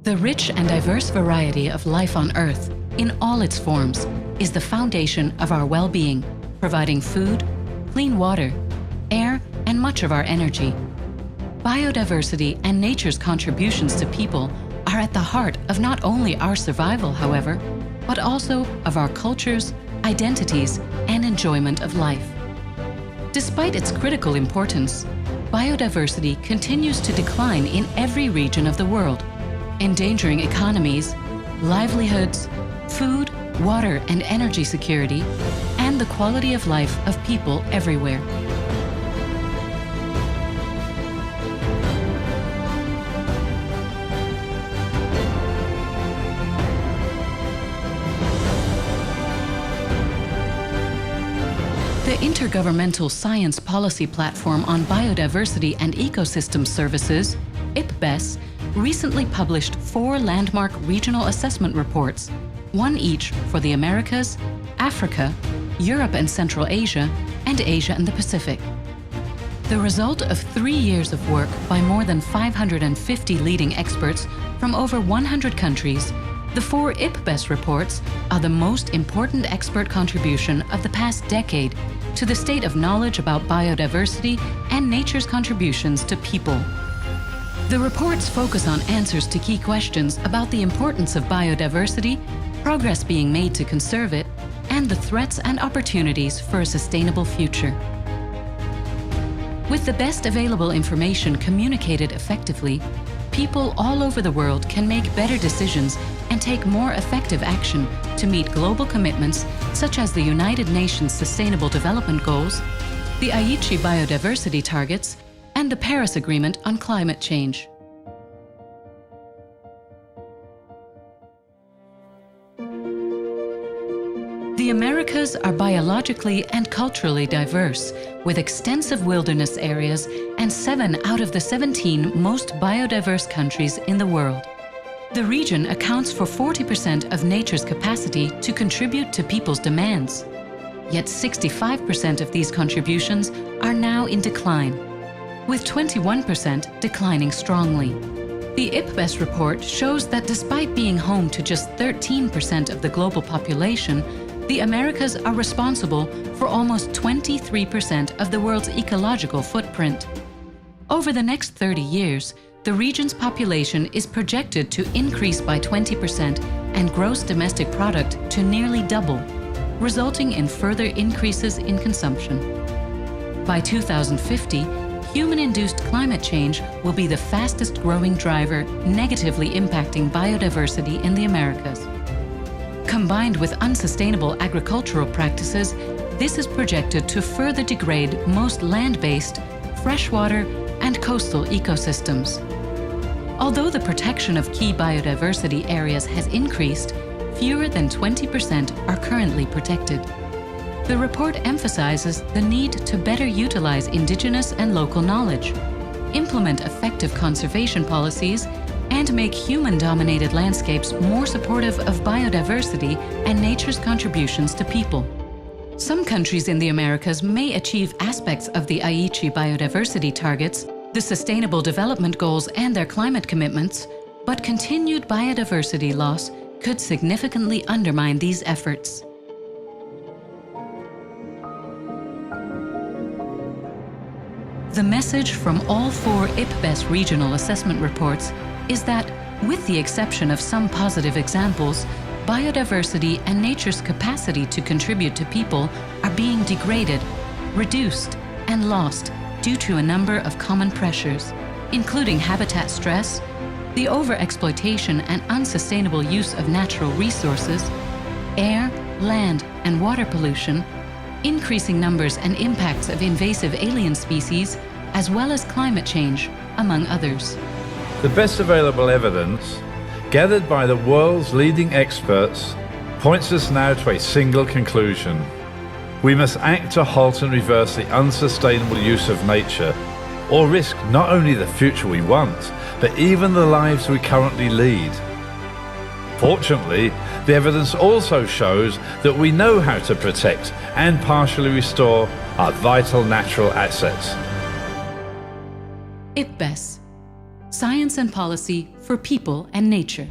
The rich and diverse variety of life on Earth, in all its forms, is the foundation of our well-being, providing food, clean water, air, and much of our energy. Biodiversity and nature's contributions to people are at the heart of not only our survival, however, but also of our cultures, identities, and enjoyment of life. Despite its critical importance, biodiversity continues to decline in every region of the world, endangering economies, livelihoods, food, water, and energy security, and the quality of life of people everywhere. The Intergovernmental Science Policy Platform on Biodiversity and Ecosystem Services, IPBES, recently published 4 landmark regional assessment reports, one each for the Americas, Africa, Europe and Central Asia, and Asia and the Pacific. The result of 3 years of work by more than 550 leading experts from over 100 countries, the 4 IPBES reports are the most important expert contribution of the past decade to the state of knowledge about biodiversity and nature's contributions to people. The reports focus on answers to key questions about the importance of biodiversity, progress being made to conserve it, and the threats and opportunities for a sustainable future. With the best available information communicated effectively, people all over the world can make better decisions and take more effective action to meet global commitments such as the United Nations Sustainable Development Goals, the Aichi Biodiversity Targets, and the Paris Agreement on Climate Change. The Americas are biologically and culturally diverse, with extensive wilderness areas and 7 out of the 17 most biodiverse countries in the world. The region accounts for 40% of nature's capacity to contribute to people's demands. Yet 65% of these contributions are now in decline, with 21% declining strongly. The IPBES report shows that despite being home to just 13% of the global population, the Americas are responsible for almost 23% of the world's ecological footprint. Over the next 30 years, the region's population is projected to increase by 20% and gross domestic product to nearly double, resulting in further increases in consumption. By 2050, human-induced climate change will be the fastest-growing driver negatively impacting biodiversity in the Americas. Combined with unsustainable agricultural practices, this is projected to further degrade most land-based, freshwater, and coastal ecosystems. Although the protection of key biodiversity areas has increased, fewer than 20% are currently protected. The report emphasizes the need to better utilize indigenous and local knowledge, implement effective conservation policies, and make human-dominated landscapes more supportive of biodiversity and nature's contributions to people. Some countries in the Americas may achieve aspects of the Aichi biodiversity targets, the Sustainable Development Goals, and their climate commitments, but continued biodiversity loss could significantly undermine these efforts. The message from all 4 IPBES regional assessment reports is that, with the exception of some positive examples, biodiversity and nature's capacity to contribute to people are being degraded, reduced, and lost due to a number of common pressures, including habitat stress, the overexploitation and unsustainable use of natural resources, air, land, and water pollution, increasing numbers and impacts of invasive alien species, as well as climate change, among others. The best available evidence, gathered by the world's leading experts, points us now to a single conclusion. We must act to halt and reverse the unsustainable use of nature, or risk not only the future we want, but even the lives we currently lead. Fortunately, the evidence also shows that we know how to protect and partially restore our vital natural assets. IPBES, Science and Policy for people and nature.